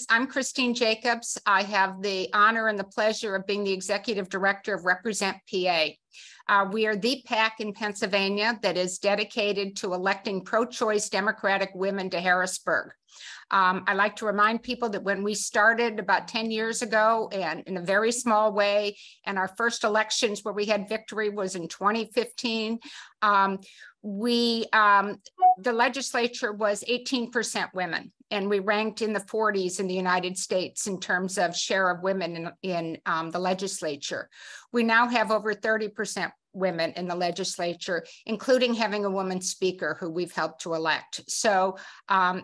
I'm Christine Jacobs. I have the honor and the pleasure of being the Executive Director of Represent PA. We are the PAC in Pennsylvania that is dedicated to electing pro-choice Democratic women to Harrisburg. I like to remind people that when we started about 10 years ago and in a very small way, and our first elections where we had victory was in 2015, the legislature was 18% women, and we ranked in the 40s in the United States in terms of share of women in the legislature. We now have over 30% women in the legislature, including having a woman speaker who we've helped to elect. So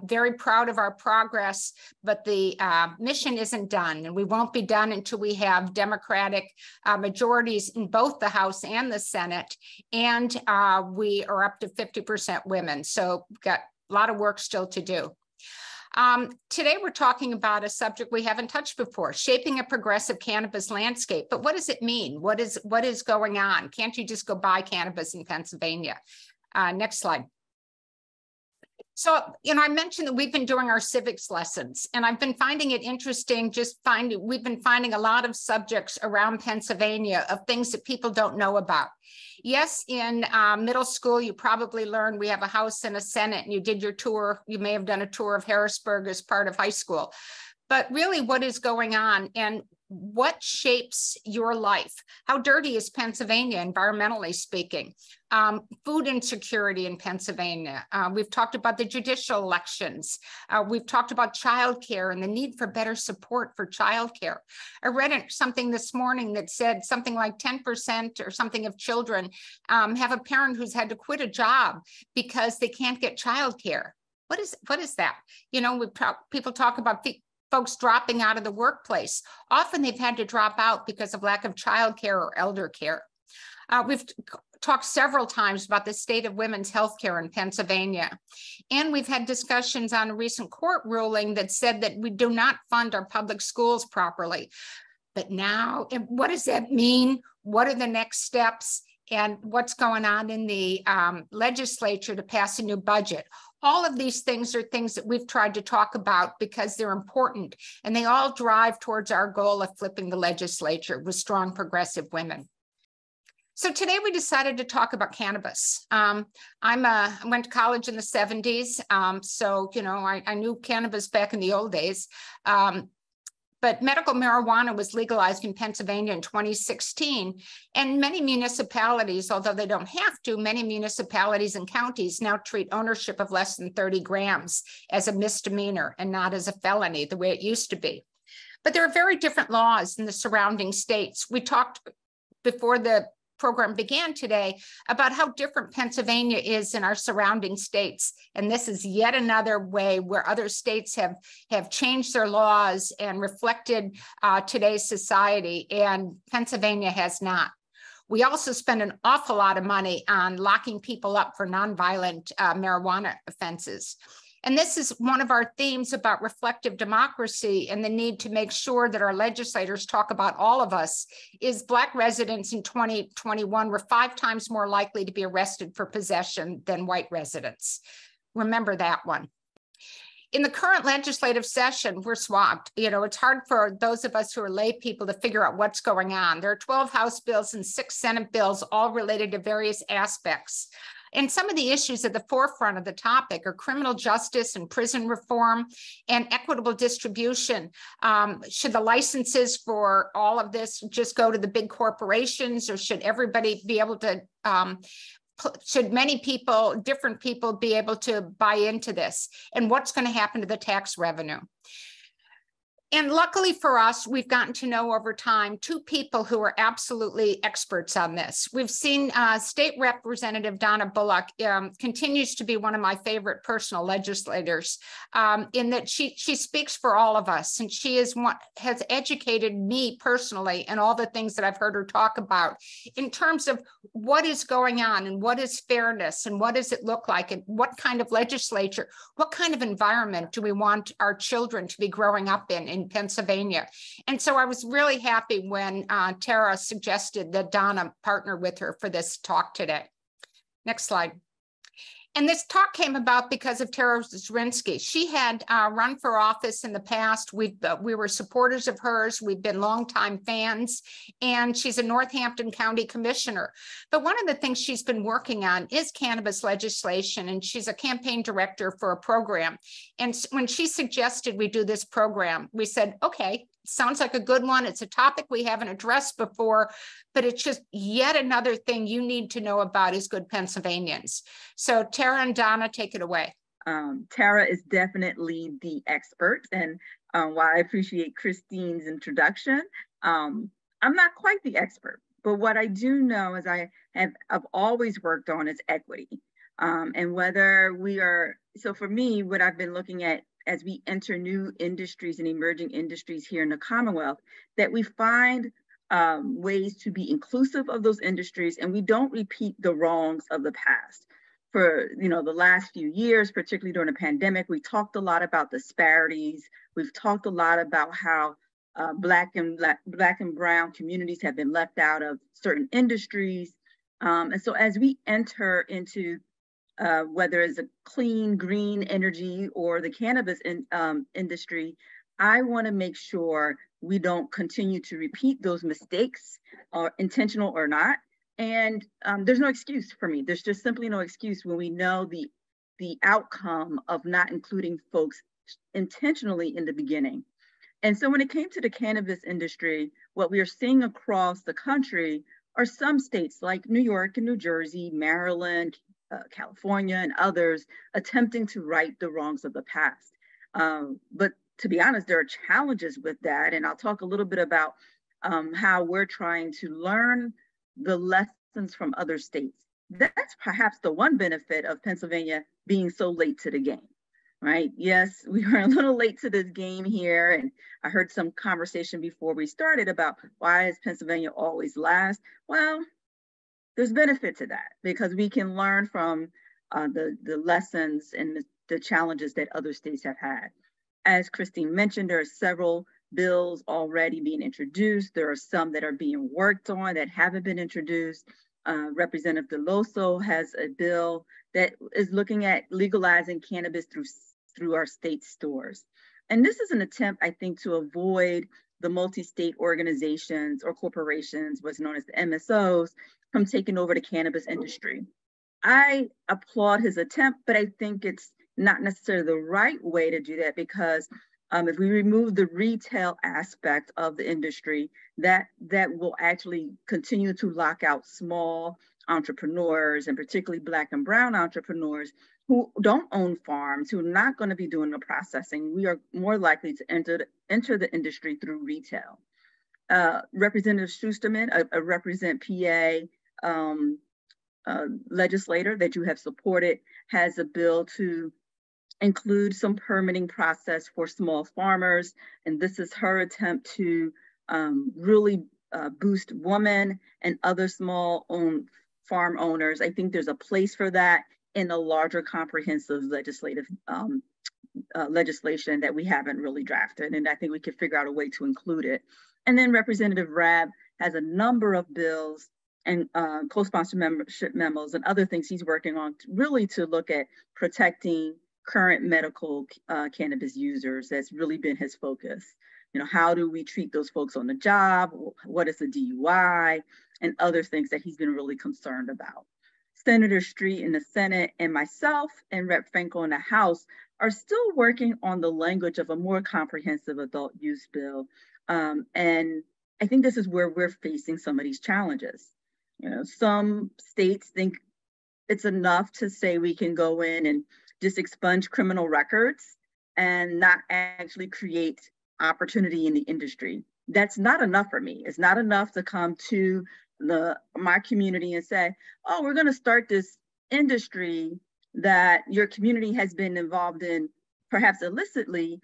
very proud of our progress, but the mission isn't done, and we won't be done until we have Democratic majorities in both the House and the Senate, and we are up to 50% women. So we've got a lot of work still to do. Today, we're talking about a subject we haven't touched before, shaping a progressive cannabis landscape. But what does it mean? What is going on? Can't you just go buy cannabis in Pennsylvania? Next slide. So, I mentioned that we've been doing our civics lessons, and I've been finding it interesting, we've been finding a lot of subjects around Pennsylvania of things that people don't know about. Yes, in middle school, you probably learned we have a House and a Senate, and you did your tour. You may have done a tour of Harrisburg as part of high school. But really, what is going on and what shapes your life? How dirty is Pennsylvania, environmentally speaking? Food insecurity in Pennsylvania. We've talked about the judicial elections. We've talked about childcare and the need for better support for childcare. I read something this morning that said something like 10% or something of children have a parent who's had to quit a job because they can't get childcare. What is that? People talk about folks dropping out of the workplace. Often they've had to drop out because of lack of childcare or elder care. We've talked several times about the state of women's health care in Pennsylvania. And we've had discussions on a recent court ruling that said that we do not fund our public schools properly. But now, what does that mean? What are the next steps? And what's going on in the legislature to pass a new budget? All of these things are things that we've tried to talk about because they're important, and they all drive towards our goal of flipping the legislature with strong progressive women. So today we decided to talk about cannabis. I went to college in the 70s, so I knew cannabis back in the old days. But medical marijuana was legalized in Pennsylvania in 2016. And many municipalities, although they don't have to, many municipalities and counties now treat ownership of less than 30 grams as a misdemeanor and not as a felony, the way it used to be. But there are very different laws in the surrounding states. We talked before the program began today about how different Pennsylvania is in our surrounding states. And this is yet another way where other states have changed their laws and reflected today's society, and Pennsylvania has not. We also spend an awful lot of money on locking people up for nonviolent marijuana offenses. And this is one of our themes about reflective democracy and the need to make sure that our legislators talk about all of us. Is Black residents in 2021 were 5 times more likely to be arrested for possession than white residents. Remember that one. In the current legislative session, we're swamped. It's hard for those of us who are lay people to figure out what's going on. There are 12 House bills and 6 Senate bills, all related to various aspects. And some of the issues at the forefront of the topic are criminal justice and prison reform and equitable distribution. Should the licenses for all of this just go to the big corporations, or should everybody be able to, should many people, different people be able to buy into this? And what's going to happen to the tax revenue? And luckily for us, we've gotten to know over time 2 people who are absolutely experts on this. We've seen State Representative Donna Bullock continues to be one of my favorite personal legislators in that she speaks for all of us. And she has educated me personally in all the things that I've heard her talk about in terms of what is going on and what is fairness and what does it look like and what kind of legislature, what kind of environment do we want our children to be growing up in Pennsylvania. And so I was really happy when Tara suggested that Donna partner with her for this talk today. Next slide. And this talk came about because of Tara Zrinski. She had run for office in the past. We were supporters of hers. We've been longtime fans, and she's a Northampton County commissioner. But one of the things she's been working on is cannabis legislation, and she's a campaign director for a program. And when she suggested we do this program, we said, okay, sounds like a good one. It's a topic we haven't addressed before, but it's just yet another thing you need to know about as good Pennsylvanians. So Tara and Donna, take it away. Tara is definitely the expert. And while I appreciate Christine's introduction, I'm not quite the expert. But what I do know is I've always worked on is equity. And whether we are, so for me, what I've been looking at as we enter new industries and emerging industries here in the Commonwealth, that we find ways to be inclusive of those industries and we don't repeat the wrongs of the past. For the last few years, particularly during the pandemic, we talked a lot about disparities. We've talked a lot about how Black and brown communities have been left out of certain industries. And so as we enter into whether it's a clean, green energy or the cannabis industry, I want to make sure we don't continue to repeat those mistakes, intentional or not. And there's no excuse for me. There's just simply no excuse when we know the outcome of not including folks intentionally in the beginning. And so when it came to the cannabis industry, what we are seeing across the country are some states like New York and New Jersey, Maryland, California and others attempting to right the wrongs of the past. But to be honest, there are challenges with that. And I'll talk a little bit about how we're trying to learn the lessons from other states. That's perhaps the one benefit of Pennsylvania being so late to the game, right? Yes, we were a little late to this game here. And I heard some conversation before we started about why is Pennsylvania always last? Well, there's benefit to that because we can learn from the lessons and the challenges that other states have had. As Christine mentioned, there are several bills already being introduced. There are some that are being worked on that haven't been introduced. Representative DeLoso has a bill that is looking at legalizing cannabis through our state stores. And this is an attempt, I think, to avoid the multi-state organizations or corporations, what's known as the MSOs, from taking over the cannabis industry. I applaud his attempt, but I think it's not necessarily the right way to do that because if we remove the retail aspect of the industry, that will actually continue to lock out small entrepreneurs and particularly Black and brown entrepreneurs who don't own farms, who are not going to be doing the processing. We are more likely to enter the industry through retail. Representative Schusterman, a Represent PA legislator that you have supported, has a bill to include some permitting process for small farmers. And this is her attempt to really boost women and other small farm owners. I think there's a place for that in a larger comprehensive legislative legislation that we haven't really drafted. And I think we could figure out a way to include it. And then Representative Rabb has a number of bills and co-sponsor membership memos and other things he's working on really to look at protecting current medical cannabis users. That's really been his focus. How do we treat those folks on the job? What is a DUI? And other things that he's been really concerned about. Senator Street in the Senate and myself and Rep. Franco in the House are still working on the language of a more comprehensive adult use bill. And I think this is where we're facing some of these challenges. Some states think it's enough to say we can go in and just expunge criminal records and not actually create opportunity in the industry. That's not enough for me. It's not enough to come to my community and say, oh, we're going to start this industry that your community has been involved in, perhaps illicitly.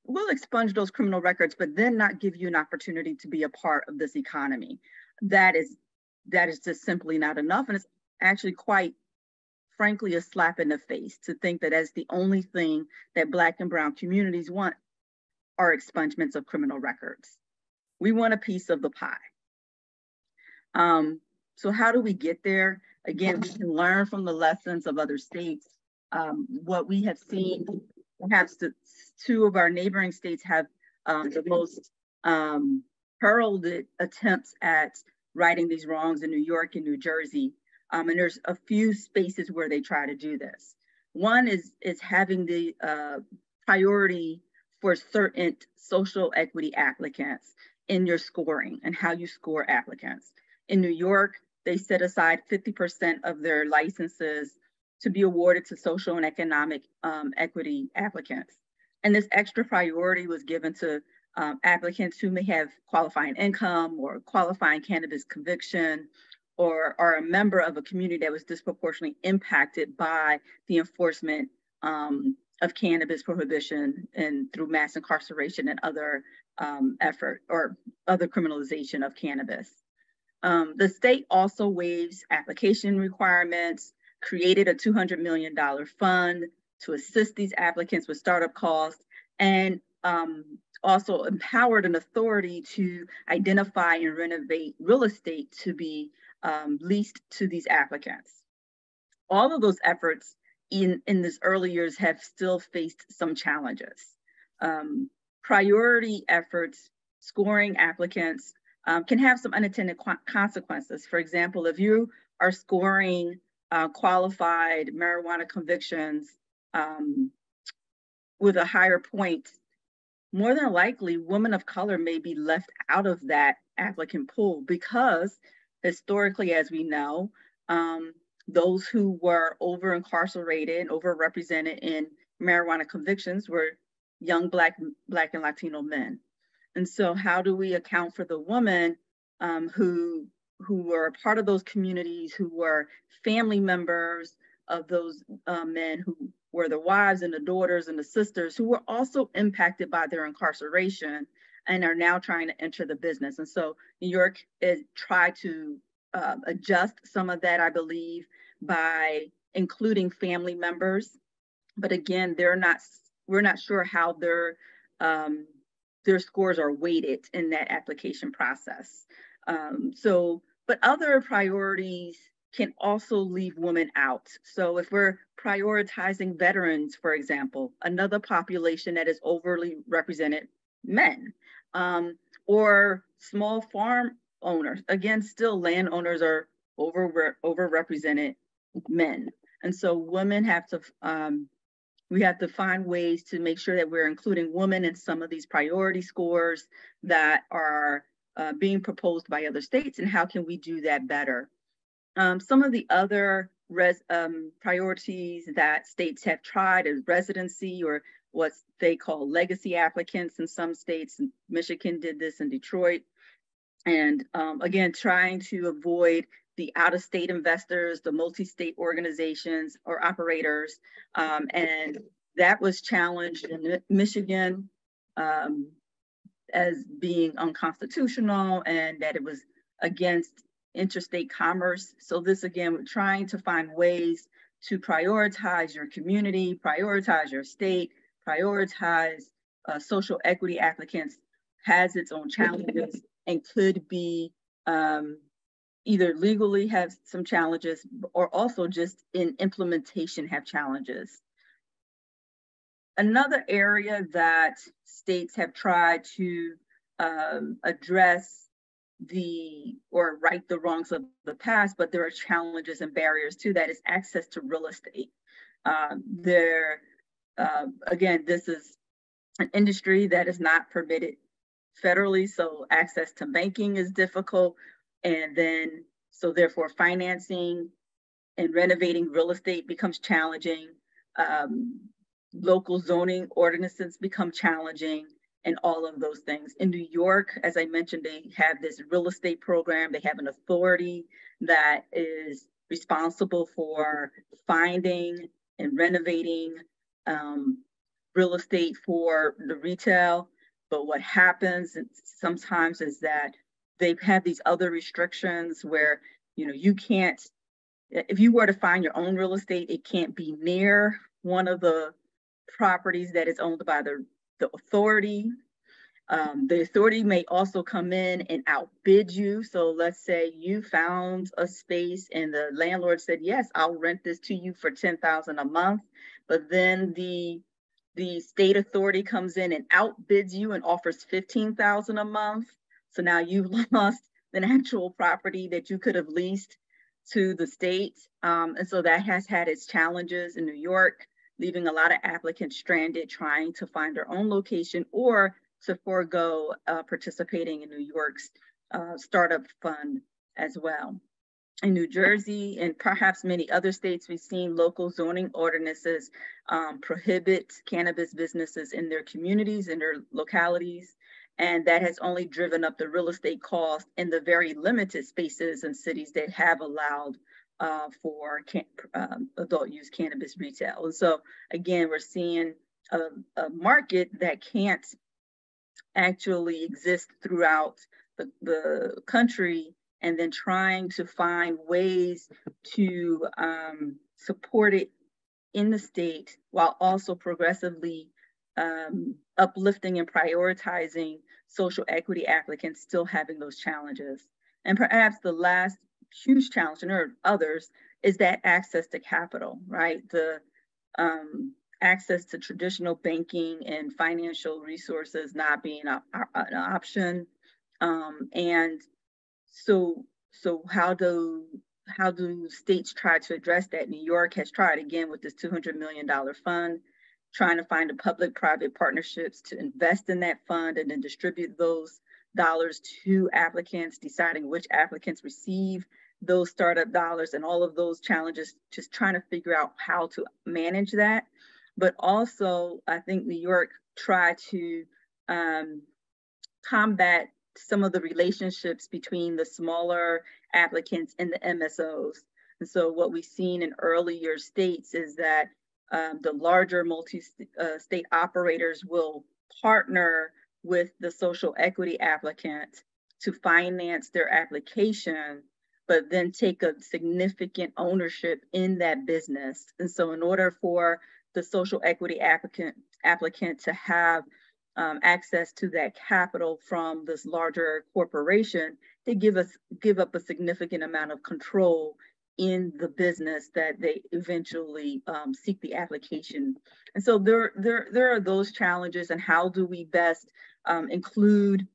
We'll expunge those criminal records, but then not give you an opportunity to be a part of this economy. That is just simply not enough. And it's actually quite frankly a slap in the face to think that as the only thing that Black and brown communities want are expungements of criminal records. We want a piece of the pie. So how do we get there? Again, we can learn from the lessons of other states. What we have seen, perhaps two of our neighboring states have the most heralded attempts at righting these wrongs in New York and New Jersey. And there's a few spaces where they try to do this. One is having the priority for certain social equity applicants in your scoring and how you score applicants. In New York, they set aside 50% of their licenses to be awarded to social and economic equity applicants. And this extra priority was given to applicants who may have qualifying income or qualifying cannabis conviction, or are a member of a community that was disproportionately impacted by the enforcement of cannabis prohibition and through mass incarceration and other effort or other criminalization of cannabis. The state also waives application requirements, created a $200 million fund to assist these applicants with startup costs, and also empowered an authority to identify and renovate real estate to be leased to these applicants. All of those efforts in this early years have still faced some challenges. Priority efforts, scoring applicants can have some unintended consequences. For example, if you are scoring qualified marijuana convictions with a higher point, more than likely, women of color may be left out of that applicant pool because historically, as we know, those who were over-incarcerated and overrepresented in marijuana convictions were young Black and Latino men. And so how do we account for the women who were a part of those communities, who were family members of those men, who were the wives and the daughters and the sisters, who were also impacted by their incarceration and are now trying to enter the business? And so New York has tried to adjust some of that, I believe, by including family members. But again, we're not sure how their scores are weighted in that application process. But other priorities can also leave women out. So if we're prioritizing veterans, for example, another population that is overly represented, men, or small farm owners, again, still landowners are overrepresented men. And so women have to, we have to find ways to make sure that we're including women in some of these priority scores that are being proposed by other states, and how can we do that better? Some of the other priorities that states have tried is residency, or what they call legacy applicants in some states. Michigan did this in Detroit. And again, trying to avoid the out-of-state investors, the multi-state organizations or operators. And that was challenged in Michigan as being unconstitutional, and that it was against interstate commerce. So this, again, we're trying to find ways to prioritize your community, prioritize your state, prioritize social equity applicants, has its own challenges, and could be either legally have some challenges, or also just in implementation have challenges. Another area that states have tried to address or right the wrongs of the past, but there are challenges and barriers to that, is access to real estate. Again, this is an industry that is not permitted federally, so access to banking is difficult. And then, so therefore financing and renovating real estate becomes challenging. Local zoning ordinances become challenging, and all of those things. In New York, as I mentioned, they have this real estate program. They have an authority that is responsible for finding and renovating real estate for the retail. But what happens sometimes is that they have these other restrictions where, you can't, if you were to find your own real estate, it can't be near one of the properties that is owned by the authority. The authority may also come in and outbid you. So let's say you found a space and the landlord said, yes, I'll rent this to you for $10,000 a month. But then the state authority comes in and outbids you and offers $15,000 a month. So now you've lost an actual property that you could have leased to the state. And so that has had its challenges in New York, leaving a lot of applicants stranded trying to find their own location or to forego participating in New York's startup fund as well. In New Jersey and perhaps many other states, we've seen local zoning ordinances prohibit cannabis businesses in their communities, in their localities. And that has only driven up the real estate cost in the very limited spaces and cities that have allowed for adult use cannabis retail. And so again, we're seeing a market that can't actually exist throughout the country, and then trying to find ways to support it in the state while also progressively uplifting and prioritizing social equity applicants still having those challenges. And perhaps the last huge challenge, and there are others, is that access to capital, right? The access to traditional banking and financial resources not being an option. And so how do states try to address that? New York has tried again with this $200 million fund, trying to find the public-private partnerships to invest in that fund and then distribute those dollars to applicants, deciding which applicants receive those startup dollars and all of those challenges, just trying to figure out how to manage that. But also, I think New York tried to combat some of the relationships between the smaller applicants and the MSOs. And so what we've seen in earlier states is that the larger multi-state operators will partner with the social equity applicant to finance their application, but then take a significant ownership in that business. And so in order for the social equity applicant to have access to that capital from this larger corporation, they give up a significant amount of control in the business that they eventually seek the application. And so there are those challenges, and how do we best include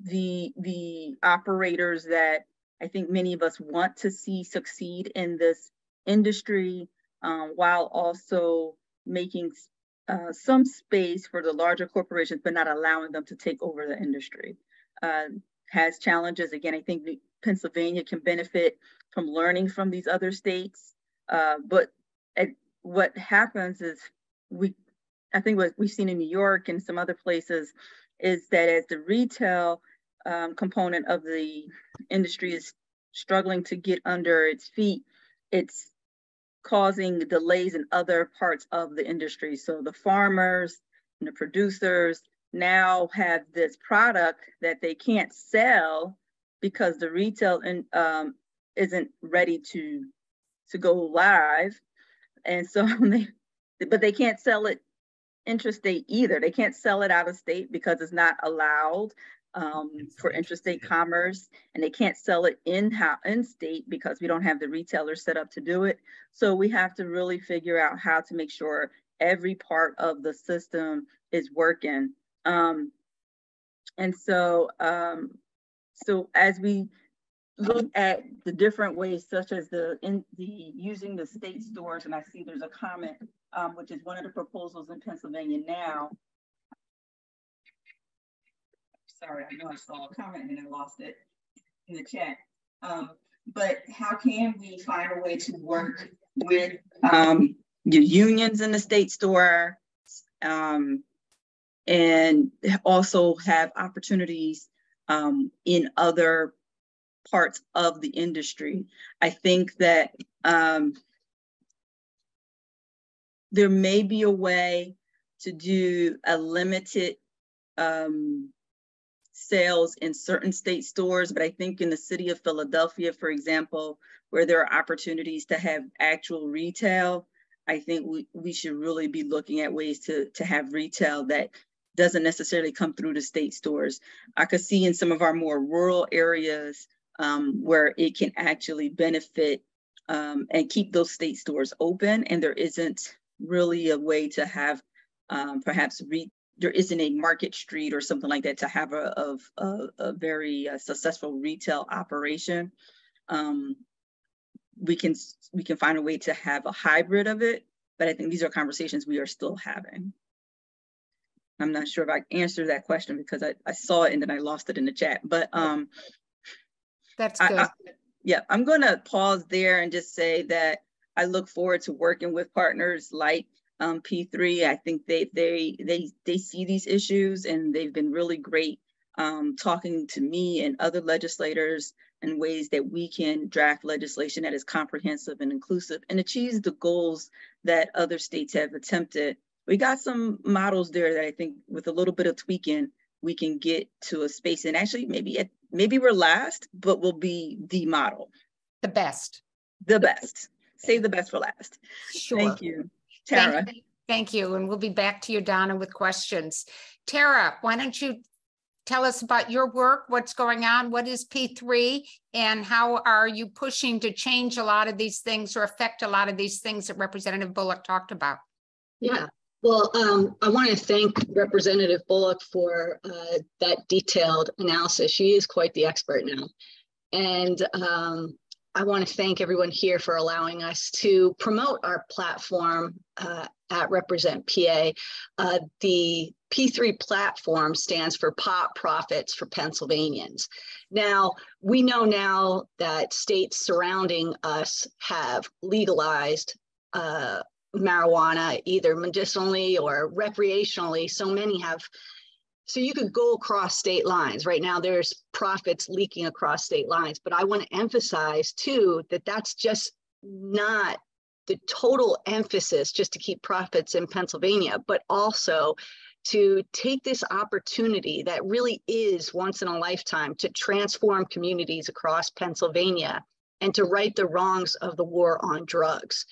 the operators that I think many of us want to see succeed in this industry, while also making some space for the larger corporations, but not allowing them to take over the industry. Has challenges. Again, I think Pennsylvania can benefit from learning from these other states. But what happens is, I think what we've seen in New York and some other places is that as the retail component of the industry is struggling to get under its feet, it's causing delays in other parts of the industry. So the farmers and the producers now have this product that they can't sell because the retail isn't ready to go live. And so but they can't sell it intrastate either. They can't sell it out of state because it's not allowed for intrastate commerce, and they can't sell it in state because we don't have the retailers set up to do it. So we have to really figure out how to make sure every part of the system is working. And so as we look at the different ways, such as using the state stores, and I see there's a comment, which is one of the proposals in Pennsylvania now. Sorry, I know I saw a comment and I lost it in the chat. But how can we find a way to work with the unions in the state store, and also have opportunities in other parts of the industry? I think that there may be a way to do a limited sales in certain state stores, but I think in the city of Philadelphia, for example, where there are opportunities to have actual retail, I think we should really be looking at ways to have retail that doesn't necessarily come through the state stores. I could see in some of our more rural areas where it can actually benefit and keep those state stores open, and there isn't really a way to have perhaps there isn't a market street or something like that to have a very successful retail operation. We can find a way to have a hybrid of it, but I think these are conversations we are still having. I'm not sure if I answered that question because I saw it and then I lost it in the chat, but that's good. Yeah, I'm going to pause there and just say that I look forward to working with partners like P3. I think they see these issues, and they've been really great talking to me and other legislators in ways that we can draft legislation that is comprehensive and inclusive and achieves the goals that other states have attempted. We got some models there that I think with a little bit of tweaking, we can get to a space, and actually maybe we're last, but we'll be the model. The best. The best. Save the best for last. Sure. Thank you. Tara. Thank you. And we'll be back to you, Donna, with questions. Tara, why don't you tell us about your work, what's going on, what is P3, and how are you pushing to change a lot of these things or affect a lot of these things that Representative Bullock talked about? Yeah. Well, I want to thank Representative Bullock for that detailed analysis. She is quite the expert now. And I want to thank everyone here for allowing us to promote our platform at Represent PA. The P3 platform stands for Pot Profits for Pennsylvanians. Now, we know now that states surrounding us have legalized marijuana, either medicinally or recreationally. So many have. So you could go across state lines. Right now, there's profits leaking across state lines. But I want to emphasize, too, that that's just not the total emphasis just to keep profits in Pennsylvania, but also to take this opportunity that really is once in a lifetime to transform communities across Pennsylvania and to right the wrongs of the war on drugs.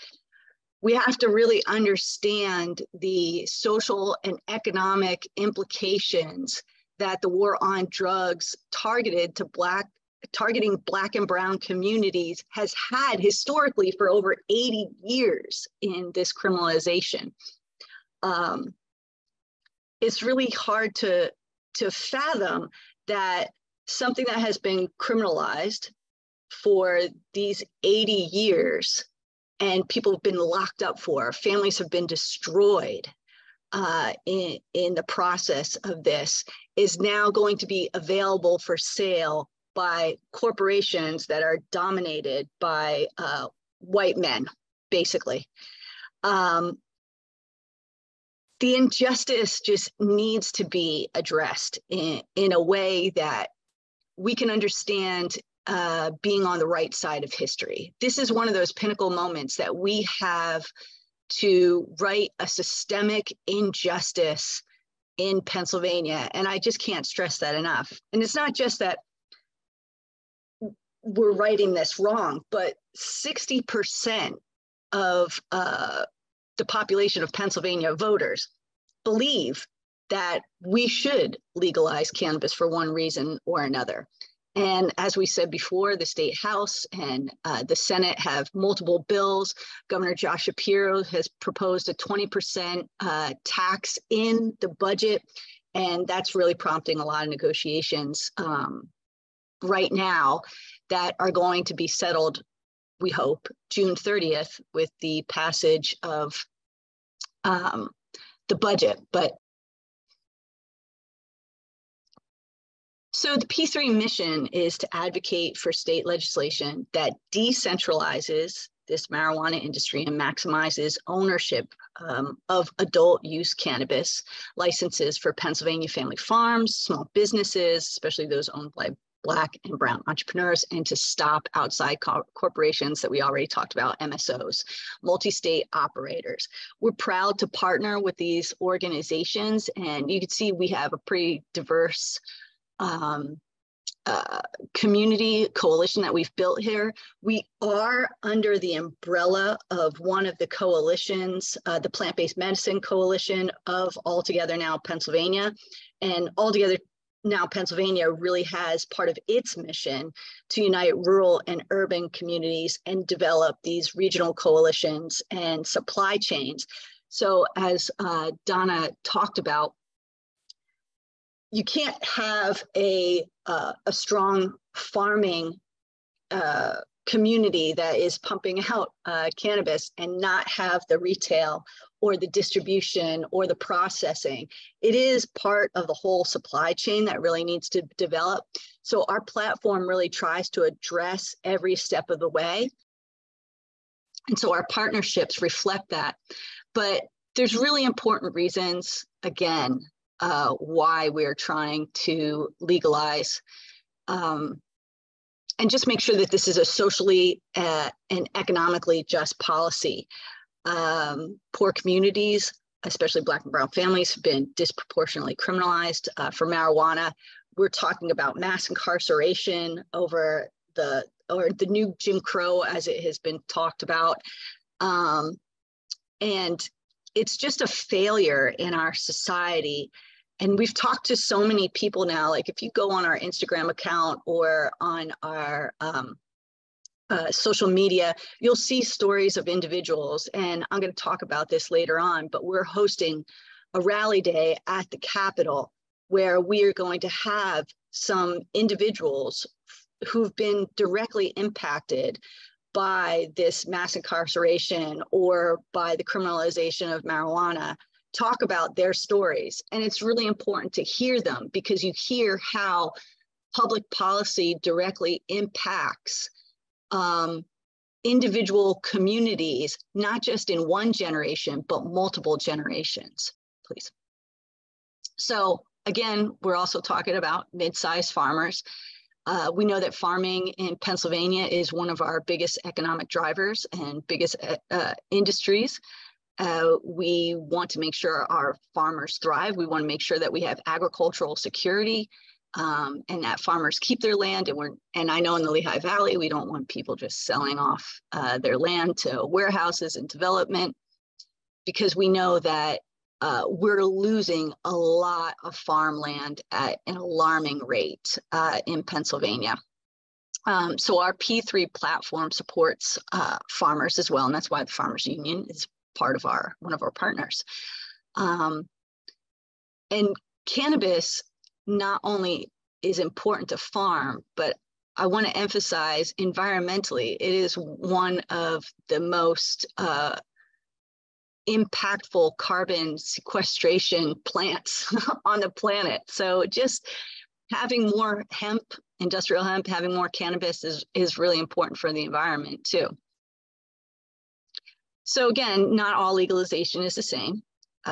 We have to really understand the social and economic implications that the war on drugs targeting Black and Brown communities has had historically for over 80 years in this criminalization. It's really hard to fathom that something that has been criminalized for these 80 years and people have been locked up for, families have been destroyed in the process of this, is now going to be available for sale by corporations that are dominated by white men, basically. The injustice just needs to be addressed in a way that we can understand being on the right side of history. This is one of those pinnacle moments that we have to right a systemic injustice in Pennsylvania. And I just can't stress that enough. And it's not just that we're righting this wrong, but 60% of the population of Pennsylvania voters believe that we should legalize cannabis for one reason or another. And as we said before, the State House and the Senate have multiple bills. Governor Josh Shapiro has proposed a 20% tax in the budget, and that's really prompting a lot of negotiations right now that are going to be settled, we hope, June 30th with the passage of the budget. So the P3 mission is to advocate for state legislation that decentralizes this marijuana industry and maximizes ownership of adult use cannabis licenses for Pennsylvania family farms, small businesses, especially those owned by Black and Brown entrepreneurs, and to stop outside corporations that we already talked about, MSOs, multi-state operators. We're proud to partner with these organizations, and you can see we have a pretty diverse community coalition that we've built here. We are under the umbrella of one of the coalitions, the Plant-Based Medicine Coalition of Altogether Now Pennsylvania. And Altogether Now Pennsylvania really has part of its mission to unite rural and urban communities and develop these regional coalitions and supply chains. So as Donna talked about, you can't have a strong farming community that is pumping out cannabis and not have the retail or the distribution or the processing. It is part of the whole supply chain that really needs to develop. So our platform really tries to address every step of the way. And so our partnerships reflect that. But there's really important reasons, again, why we're trying to legalize and just make sure that this is a socially and economically just policy. Poor communities, especially Black and brown families, have been disproportionately criminalized for marijuana. We're talking about mass incarceration over the new Jim Crow, as it has been talked about. And it's just a failure in our society. And we've talked to so many people now, like if you go on our Instagram account or on our social media, you'll see stories of individuals. And I'm going to talk about this later on, but we're hosting a rally day at the Capitol where we are going to have some individuals who've been directly impacted by this mass incarceration or by the criminalization of marijuana talk about their stories. And it's really important to hear them because you hear how public policy directly impacts individual communities, not just in one generation, but multiple generations, please. So again, we're also talking about mid-sized farmers. We know that farming in Pennsylvania is one of our biggest economic drivers and biggest industries. We want to make sure our farmers thrive. We want to make sure that we have agricultural security and that farmers keep their land. And I know in the Lehigh Valley, we don't want people just selling off their land to warehouses and development because we know that we're losing a lot of farmland at an alarming rate in Pennsylvania. So our P3 platform supports farmers as well, and that's why the Farmers Union is part of one of our partners. And cannabis not only is important to farm, but I want to emphasize environmentally, it is one of the most impactful carbon sequestration plants on the planet. So just having more hemp, industrial hemp, having more cannabis is really important for the environment too. So again, not all legalization is the same.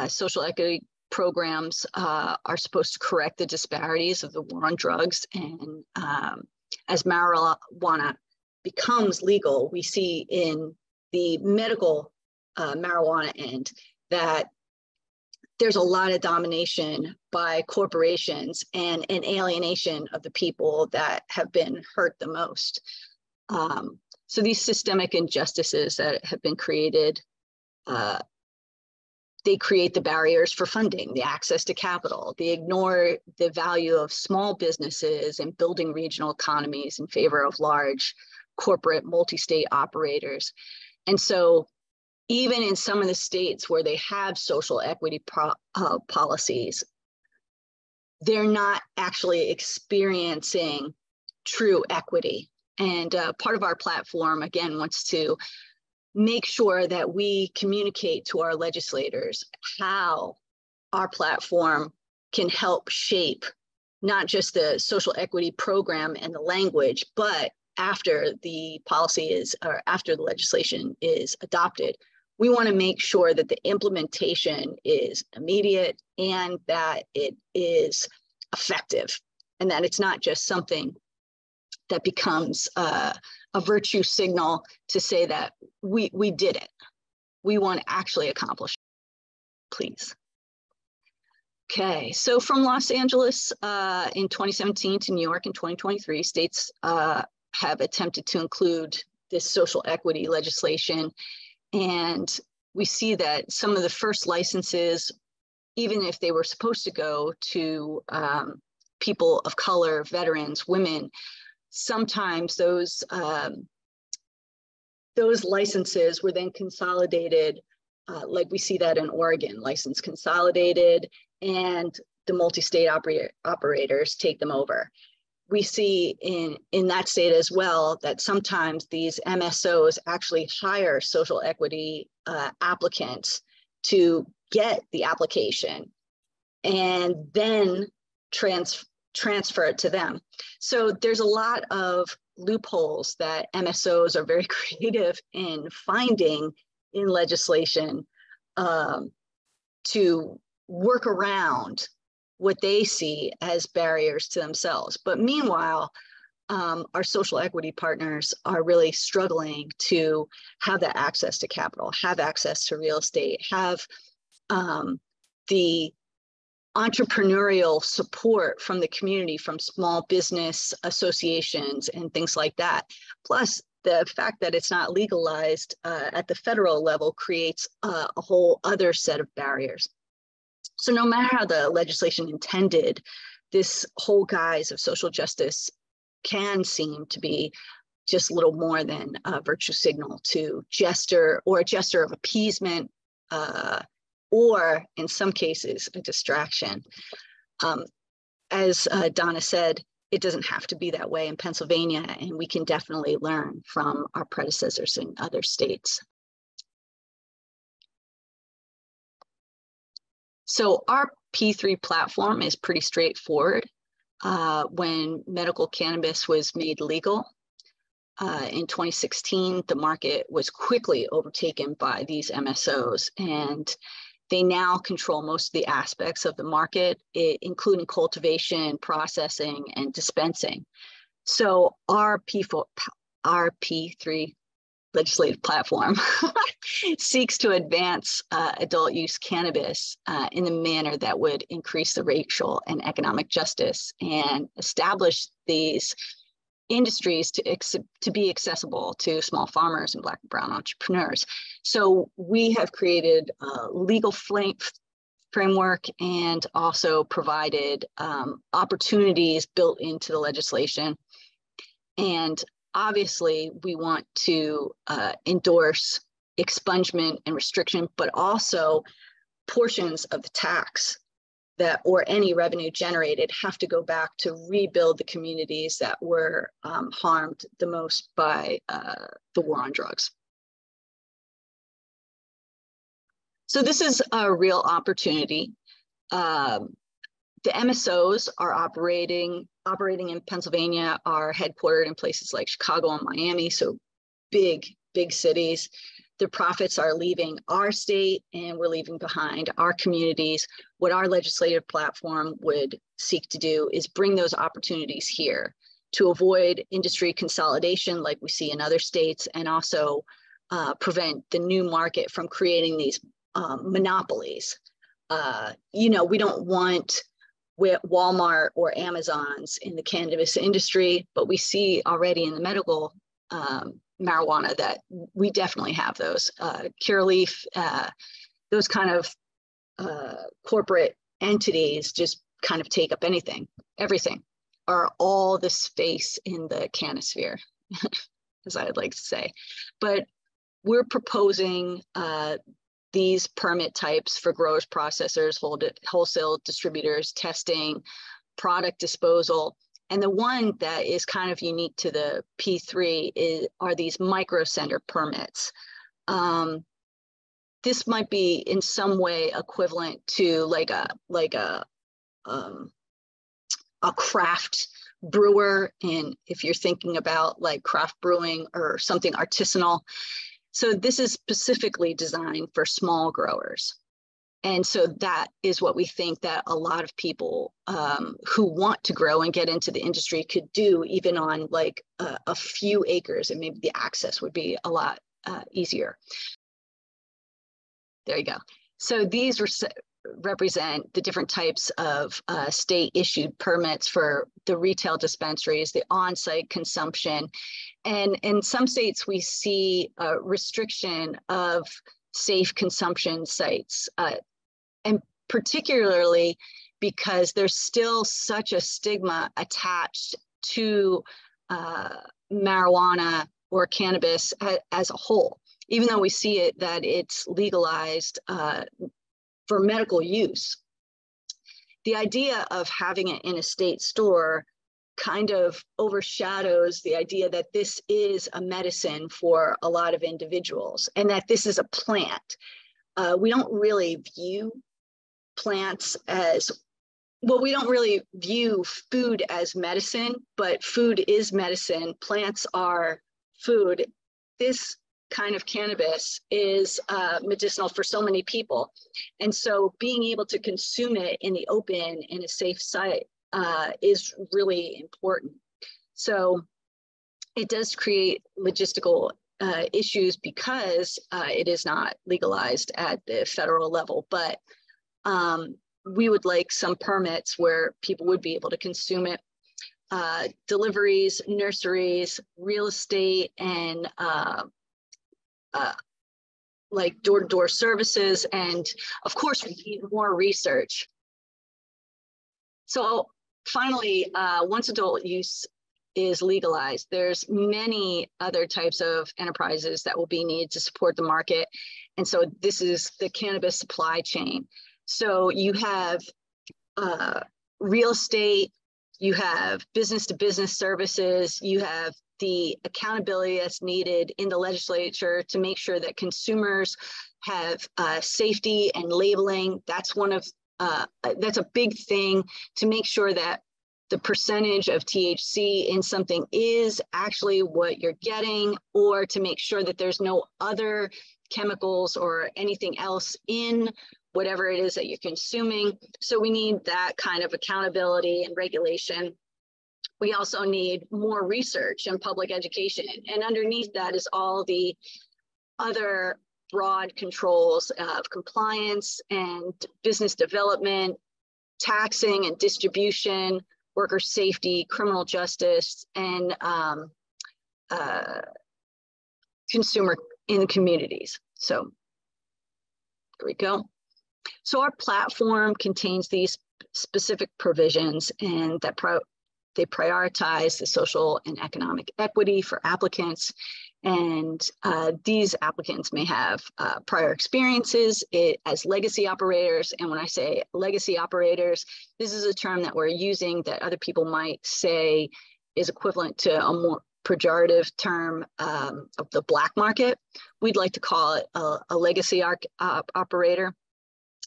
Social equity programs are supposed to correct the disparities of the war on drugs. And as marijuana becomes legal, we see in the medical marijuana end that there's a lot of domination by corporations and an alienation of the people that have been hurt the most. So these systemic injustices that have been created, they create the barriers for funding, the access to capital. They ignore the value of small businesses and building regional economies in favor of large corporate multi-state operators. And so even in some of the states where they have social equity policies, they're not actually experiencing true equity. And part of our platform, again, wants to make sure that we communicate to our legislators how our platform can help shape not just the social equity program and the language, but after the policy is, or after the legislation is adopted, we want to make sure that the implementation is immediate and that it is effective and that it's not just something that becomes a virtue signal to say that we did it. We want to actually accomplish it, please. Okay, so from Los Angeles in 2017 to New York in 2023, states have attempted to include this social equity legislation. And we see that some of the first licenses, even if they were supposed to go to people of color, veterans, women, sometimes those licenses were then consolidated, like we see that in Oregon, license consolidated, and the multi-state operators take them over. We see in that state as well that sometimes these MSOs actually hire social equity applicants to get the application and then transfer it to them. So there's a lot of loopholes that MSOs are very creative in finding in legislation to work around what they see as barriers to themselves. But meanwhile, our social equity partners are really struggling to have that access to capital, have access to real estate, have the entrepreneurial support from the community, from small business associations and things like that. Plus, the fact that it's not legalized at the federal level creates a whole other set of barriers. So no matter how the legislation intended, this whole guise of social justice can seem to be just a little more than a virtue signal to gesture, or a gesture of appeasement, or in some cases, a distraction. As Donna said, it doesn't have to be that way in Pennsylvania, and we can definitely learn from our predecessors in other states. So our P3 platform is pretty straightforward. When medical cannabis was made legal in 2016, the market was quickly overtaken by these MSOs, and they now control most of the aspects of the market, including cultivation, processing, and dispensing. So our P3 legislative platform seeks to advance adult use cannabis in a manner that would increase the racial and economic justice and establish these industries to be accessible to small farmers and Black and brown entrepreneurs. So we have created a legal framework and also provided opportunities built into the legislation. And obviously, we want to endorse expungement and restriction, but also portions of the tax that, or any revenue generated, have to go back to rebuild the communities that were harmed the most by the war on drugs. So this is a real opportunity. The MSOs are operating in Pennsylvania, are headquartered in places like Chicago and Miami, so big cities. The profits are leaving our state, and we're leaving behind our communities. What our legislative platform would seek to do is bring those opportunities here to avoid industry consolidation like we see in other states, and also prevent the new market from creating these monopolies. We don't want Walmart or Amazon's in the cannabis industry, but we see already in the medical marijuana that we definitely have those. Curaleaf, those kind of corporate entities just kind of take up everything, are all the space in the cannisphere, as I would like to say. But we're proposing these permit types for growers, processors, wholesale distributors, testing, product disposal. And the one that is kind of unique to the P3 are these micro center permits. This might be in some way equivalent to like a craft brewer, and if you're thinking about like craft brewing or something artisanal. So this is specifically designed for small growers. And so that is what we think that a lot of people who want to grow and get into the industry could do, even on like a few acres, and maybe the access would be a lot easier. There you go. So these represent the different types of state issued permits for the retail dispensaries, the on-site consumption. And in some states, we see a restriction of safe consumption sites, and particularly because there's still such a stigma attached to marijuana or cannabis as a whole, even though we see it that it's legalized for medical use. The idea of having it in a state store kind of overshadows the idea that this is a medicine for a lot of individuals and that this is a plant. We don't really view plants as, well, we don't really view food as medicine, but food is medicine. Plants are food. This kind of cannabis is medicinal for so many people. And so being able to consume it in the open in a safe site is really important. So it does create logistical issues because it is not legalized at the federal level, but we would like some permits where people would be able to consume it. Deliveries, nurseries, real estate, and like door-to-door services. And of course, we need more research. So finally, once adult use is legalized, there's many other types of enterprises that will be needed to support the market. And so this is the cannabis supply chain. So you have real estate, you have business-to-business services, you have the accountability that's needed in the legislature to make sure that consumers have safety and labeling. That's one of that's a big thing, to make sure that the percentage of THC in something is actually what you're getting, or to make sure that there's no other chemicals or anything else in whatever it is that you're consuming. So we need that kind of accountability and regulation. We also need more research and public education. And underneath that is all the other broad controls of compliance and business development, taxing and distribution, worker safety, criminal justice, and consumer in the communities. So there we go. So our platform contains these specific provisions, and that they prioritize the social and economic equity for applicants. And these applicants may have prior experiences as legacy operators. And when I say legacy operators, this is a term that we're using that other people might say is equivalent to a more pejorative term of the black market. We'd like to call it a legacy operator.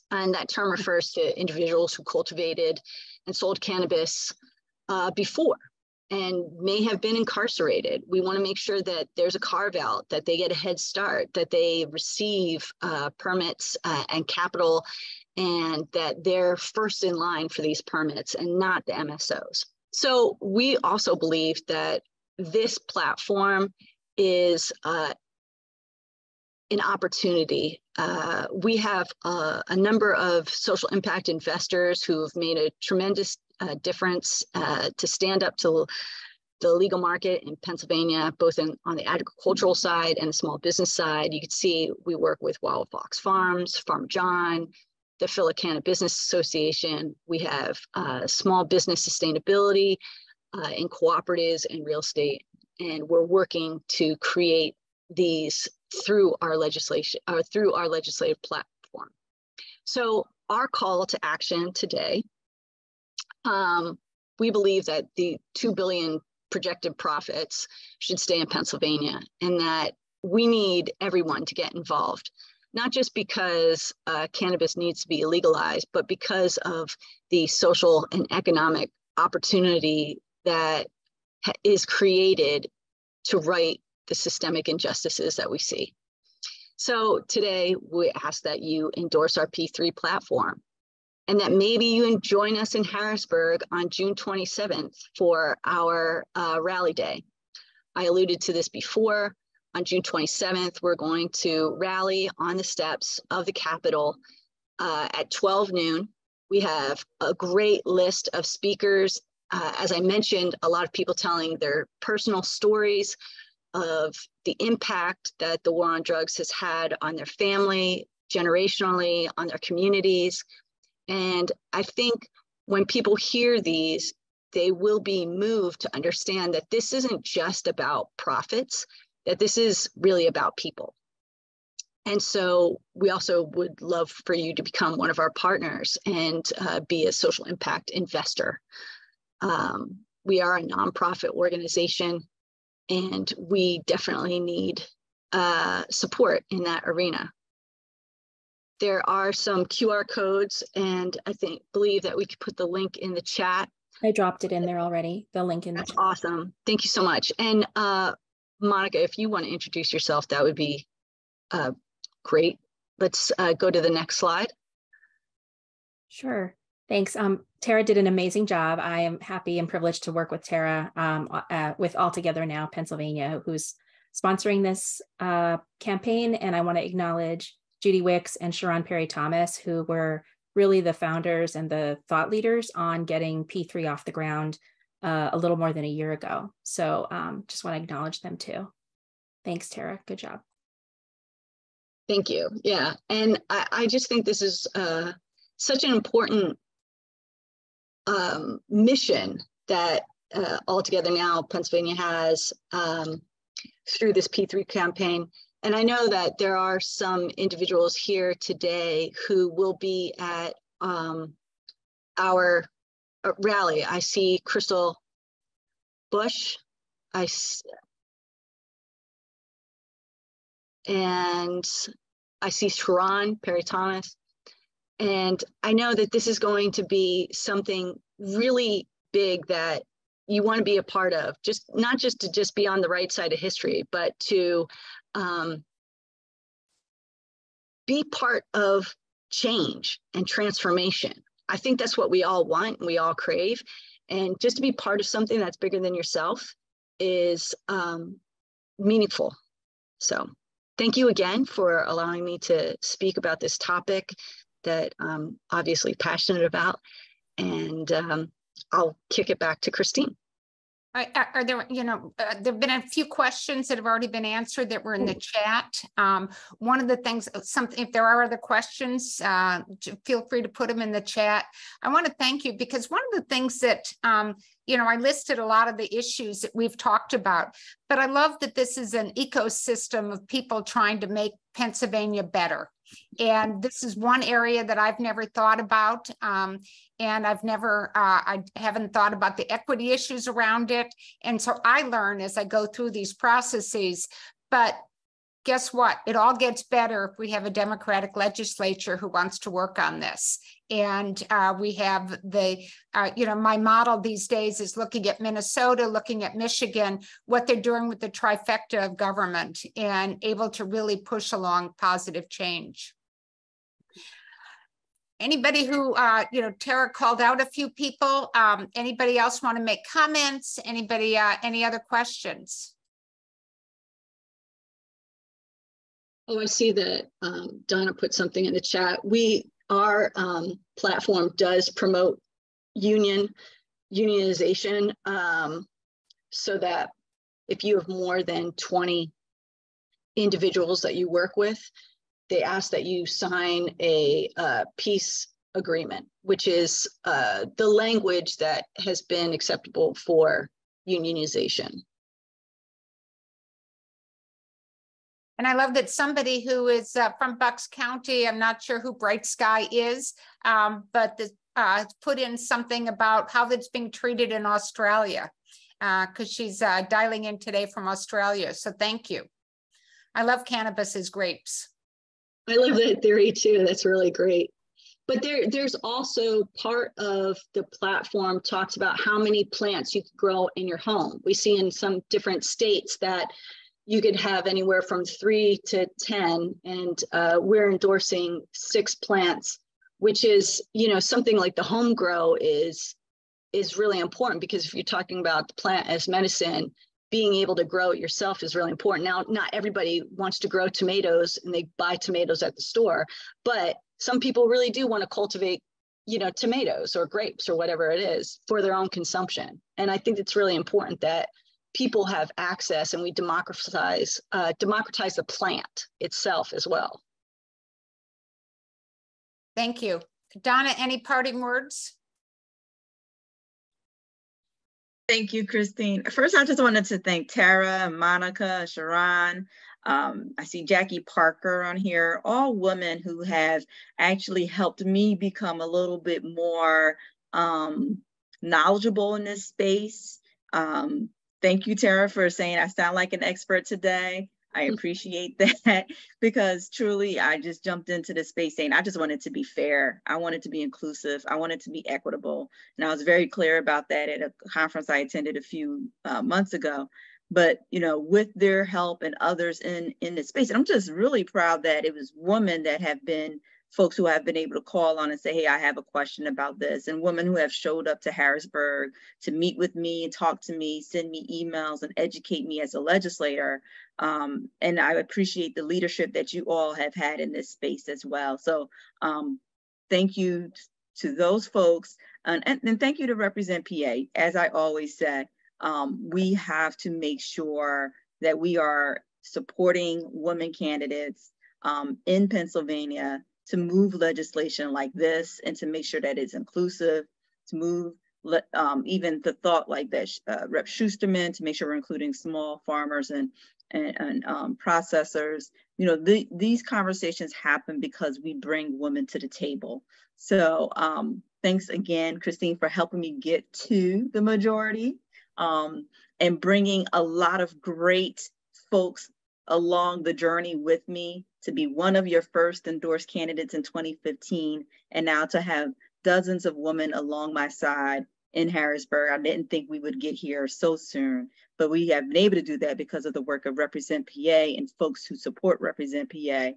And that term refers to individuals who cultivated and sold cannabis before and may have been incarcerated. We want to make sure that there's a carve out, that they get a head start, that they receive permits and capital, and that they're first in line for these permits and not the MSOs. So we also believe that this platform is an opportunity. We have a number of social impact investors who have made a tremendous difference to stand up to the legal market in Pennsylvania, both on the agricultural side and the small business side. You can see we work with Wild Fox Farms, Farm John, the Philadelphia Business Association. We have small business sustainability in cooperatives and real estate, and we're working to create these through our legislation, or through our legislative platform. So our call to action today, we believe that the $2 billion projected profits should stay in Pennsylvania, and that we need everyone to get involved, not just because cannabis needs to be legalized, but because of the social and economic opportunity that is created to right the systemic injustices that we see. So today we ask that you endorse our P3 platform, and that maybe you join us in Harrisburg on June 27th for our rally day. I alluded to this before. On June 27th, we're going to rally on the steps of the Capitol at 12 noon. We have a great list of speakers. As I mentioned, a lot of people telling their personal stories of the impact that the war on drugs has had on their family, generationally, on their communities. And I think when people hear these, they will be moved to understand that this isn't just about profits, that this is really about people. And so we also would love for you to become one of our partners and be a social impact investor. We are a nonprofit organization, and we definitely need support in that arena. There are some QR codes, and I believe that we could put the link in the chat. I dropped it in there already, the link in the chat. That's awesome. Thank you so much. And Monica, if you want to introduce yourself, that would be great. Let's go to the next slide. Sure. Thanks. Tara did an amazing job. I am happy and privileged to work with Tara with All Together Now Pennsylvania, who's sponsoring this campaign. And I want to acknowledge Judy Wicks and Sharon Perry Thomas, who were really the founders and the thought leaders on getting P3 off the ground a little more than a year ago. So just want to acknowledge them too. Thanks, Tara. Good job. Thank you. Yeah. And I just think this is such an important mission that All Together Now Pennsylvania has through this P3 campaign. And I know that there are some individuals here today who will be at our rally. I see Crystal Bush. And I see Sharon Perry Thomas. And I know that this is going to be something really big that you want to be a part of, not just to be on the right side of history, but to be part of change and transformation. I think that's what we all want, and we all crave. And just to be part of something that's bigger than yourself is meaningful. So thank you again for allowing me to speak about this topic that I'm obviously passionate about. And I'll kick it back to Christine. Are there, there've been a few questions that have already been answered that were in the chat. One of the things, if there are other questions, feel free to put them in the chat. I want to thank you because one of the things that, I listed a lot of the issues that we've talked about, but I love that this is an ecosystem of people trying to make Pennsylvania better. And this is one area that I've never thought about. And I haven't thought about the equity issues around it. And so I learn as I go through these processes, but guess what? It all gets better if we have a Democratic legislature who wants to work on this. And we have my model these days is looking at Minnesota, looking at Michigan, what they're doing with the trifecta of government and able to really push along positive change. Anybody who, Tara called out a few people. Anybody else want to make comments? Anybody, any other questions? Oh, I see that Donna put something in the chat. Our platform does promote unionization so that if you have more than 20 individuals that you work with, they ask that you sign a peace agreement, which is the language that has been acceptable for unionization. And I love that somebody who is from Bucks County, I'm not sure who Bright Sky is, but put in something about how that's being treated in Australia, because she's dialing in today from Australia. So thank you. I love cannabis as grapes. I love that theory too. That's really great. But there's also part of the platform talks about how many plants you can grow in your home. We see in some different states that you could have anywhere from 3 to 10, and we're endorsing 6 plants, which is, something like the home grow is really important, because if you're talking about the plant as medicine, being able to grow it yourself is really important. Now, not everybody wants to grow tomatoes and they buy tomatoes at the store, but some people really do want to cultivate, you know, tomatoes or grapes or whatever it is for their own consumption. And I think it's really important that people have access and we democratize the plant itself as well. Thank you. Donna, any parting words? Thank you, Christine. First, I just wanted to thank Tara, Monica, Sharon. I see Jackie Parker on here, all women who have actually helped me become a little bit more knowledgeable in this space. Thank you, Tara, for saying I sound like an expert today. I appreciate that, because truly I just jumped into this space saying I just want it to be fair. I want it to be inclusive. I want it to be equitable. And I was very clear about that at a conference I attended a few months ago. But, you know, with their help and others in this space, and I'm just really proud that it was women that have been folks who have been able to call on and say, hey, I have a question about this, and women who have showed up to Harrisburg to meet with me and talk to me, send me emails and educate me as a legislator. And I appreciate the leadership that you all have had in this space as well. So thank you to those folks. And thank you to Represent PA. As I always say, we have to make sure that we are supporting women candidates in Pennsylvania to move legislation like this and to make sure that it's inclusive, to move even the thought like that, Rep. Schusterman, to make sure we're including small farmers and processors. You know, these conversations happen because we bring women to the table. So thanks again, Christine, for helping me get to the majority and bringing a lot of great folks along the journey with me, to be one of your first endorsed candidates in 2015, and now to have dozens of women along my side in Harrisburg. I didn't think we would get here so soon, but we have been able to do that because of the work of Represent PA and folks who support Represent PA.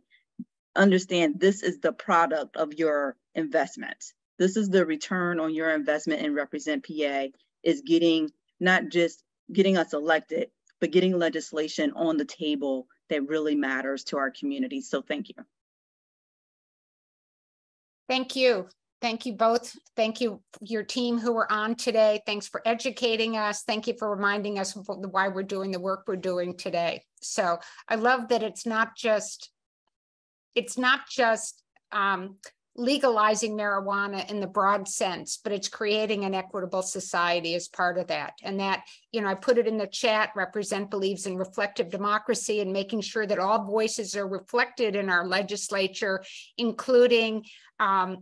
Understand this is the product of your investment. This is the return on your investment in Represent PA, is getting, not just getting us elected, but getting legislation on the table that really matters to our community. So thank you. Thank you. Thank you both. Thank you, your team who were on today. Thanks for educating us. Thank you for reminding us of why we're doing the work we're doing today. So I love that it's not just legalizing marijuana in the broad sense, but it's creating an equitable society as part of that. And that, you know, I put it in the chat, Represent believes in reflective democracy and making sure that all voices are reflected in our legislature, including, and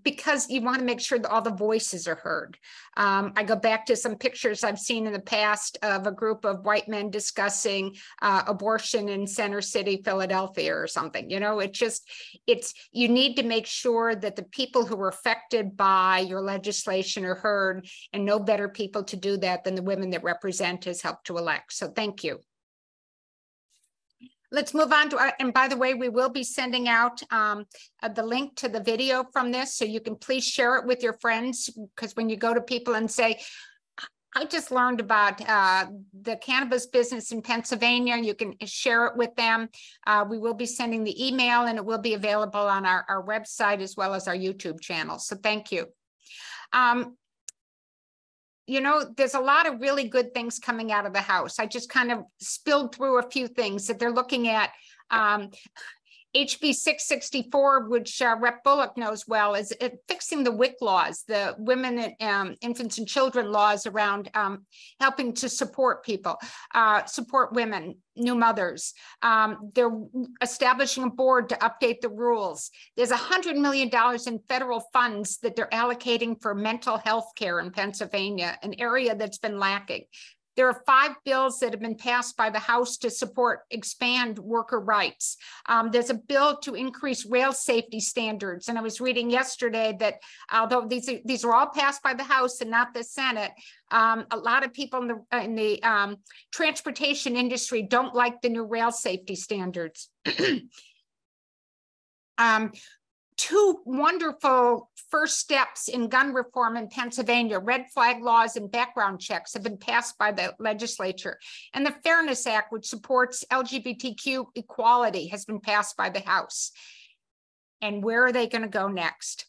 because you want to make sure that all the voices are heard. I go back to some pictures I've seen in the past of a group of white men discussing abortion in Center City, Philadelphia or something. You know, you need to make sure that the people who are affected by your legislation are heard, and no better people to do that than the women that Represent has helped to elect. So thank you. Let's move on to, and by the way, we will be sending out the link to the video from this, so you can please share it with your friends, because when you go to people and say, I just learned about the cannabis business in Pennsylvania, you can share it with them. We will be sending the email, and it will be available on our website as well as our YouTube channel. So thank you. You know, there's a lot of really good things coming out of the House. I just kind of spilled through a few things that they're looking at. HB 664, which Rep. Bullock knows well, is fixing the WIC laws, the women and infants and children laws around helping to support people, support women, new mothers. They're establishing a board to update the rules. There's $100 million in federal funds that they're allocating for mental health care in Pennsylvania, an area that's been lacking. There are 5 bills that have been passed by the House to expand worker rights. There's a bill to increase rail safety standards. And I was reading yesterday that although these are all passed by the House and not the Senate, a lot of people in the transportation industry don't like the new rail safety standards. 2 wonderful first steps in gun reform in Pennsylvania, red flag laws and background checks, have been passed by the legislature. And the Fairness Act, which supports LGBTQ equality, has been passed by the House. And where are they going to go next?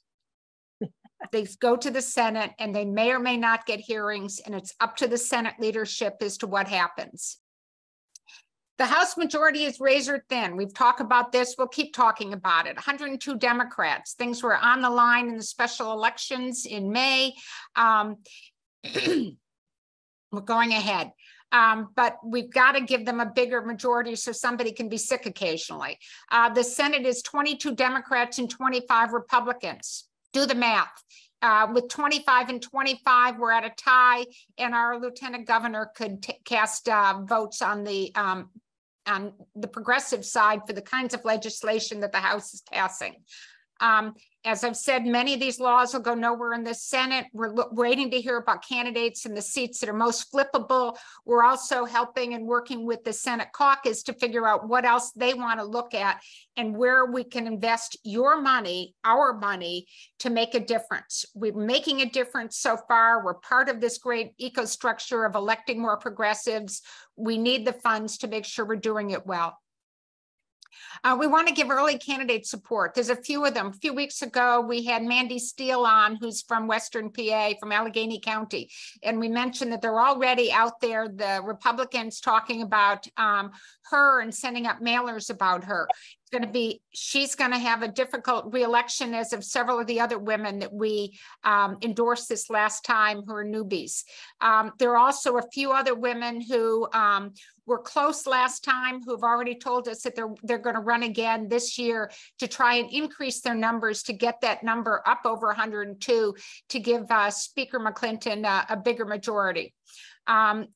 They go to the Senate, and they may or may not get hearings, and it's up to the Senate leadership as to what happens. The House majority is razor thin. We've talked about this. We'll keep talking about it. 102 Democrats. Things were on the line in the special elections in May. We're going ahead. But we've got to give them a bigger majority so somebody can be sick occasionally. The Senate is 22 Democrats and 25 Republicans. Do the math. With 25 and 25, we're at a tie, and our lieutenant governor could cast votes on the progressive side for the kinds of legislation that the House is passing. As I've said, many of these laws will go nowhere in the Senate. We're waiting to hear about candidates in the seats that are most flippable. We're also helping and working with the Senate caucus to figure out what else they want to look at and where we can invest your money, our money, to make a difference. We're making a difference so far. We're part of this great ecostructure of electing more progressives. We need the funds to make sure we're doing it well. We want to give early candidate support. There's a few of them. A few weeks ago, we had Mandy Steele on, who's from Western PA, from Allegheny County. And we mentioned that they're already out there, the Republicans talking about her and sending up mailers about her. She's going to have a difficult reelection, as of several of the other women that we endorsed this last time who are newbies. There are also a few other women who were close last time who have already told us that they're going to run again this year to try and increase their numbers to get that number up over 102 to give Speaker McClinton a bigger majority. And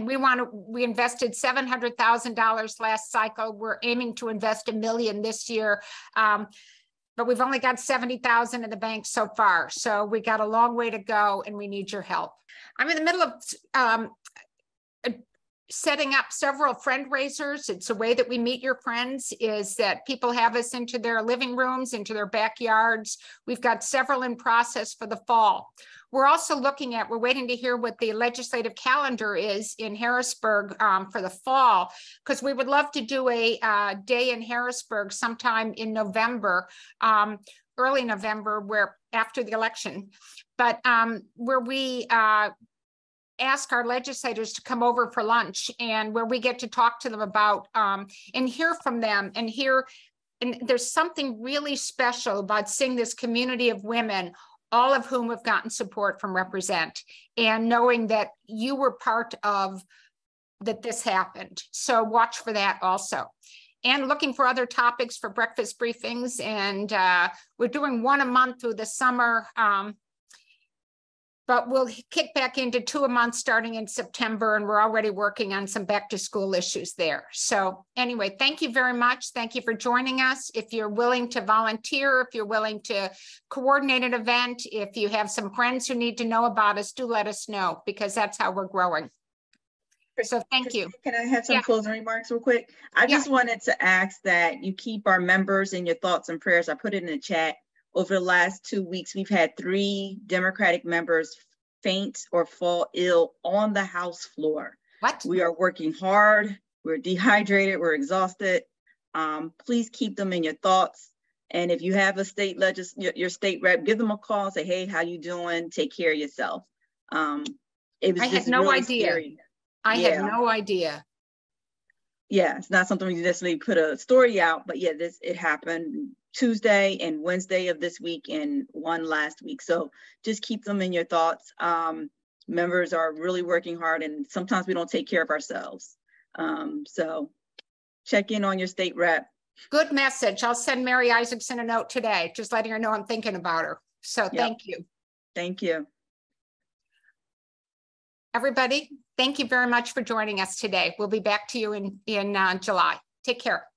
we invested $700,000 last cycle. We're aiming to invest $1 million this year. But we've only got 70,000 in the bank so far. So we got a long way to go, and we need your help. I'm in the middle of setting up several friend raisers. It's a way that we meet your friends, is that people have us into their living rooms, into their backyards. We've got several in process for the fall. We're also we're waiting to hear what the legislative calendar is in Harrisburg for the fall, because we would love to do a day in Harrisburg sometime in November, early November, where after the election, but where we ask our legislators to come over for lunch, and where we get to talk to them about and hear from them and there's something really special about seeing this community of women, all of whom have gotten support from Represent, and knowing that you were part of that this happened. So watch for that also. And looking for other topics for breakfast briefings. And we're doing one a month through the summer. But we'll kick back into 2 a month starting in September, and we're already working on some back to school issues there. So anyway, thank you very much. Thank you for joining us. If you're willing to volunteer, if you're willing to coordinate an event, if you have some friends who need to know about us, do let us know, because that's how we're growing. So thank you. Can I have some closing remarks real quick? I just wanted to ask that you keep our members in your thoughts and prayers. I put it in the chat. Over the last 2 weeks, we've had 3 Democratic members faint or fall ill on the House floor. What? We are working hard. We're dehydrated. We're exhausted. Please keep them in your thoughts. And if you have a your state rep, give them a call. Say, hey, how you doing? Take care of yourself. It was I had no really idea. Scary. I had no idea. Yeah, it's not something we necessarily put a story out, but it happened Tuesday and Wednesday of this week and one last week. So just keep them in your thoughts. Members are really working hard, and sometimes we don't take care of ourselves. So check in on your state rep. Good message. I'll send Mary Isaacson a note today, just letting her know I'm thinking about her. So thank you. Thank you. Everybody, thank you very much for joining us today. We'll be back to you in July. Take care.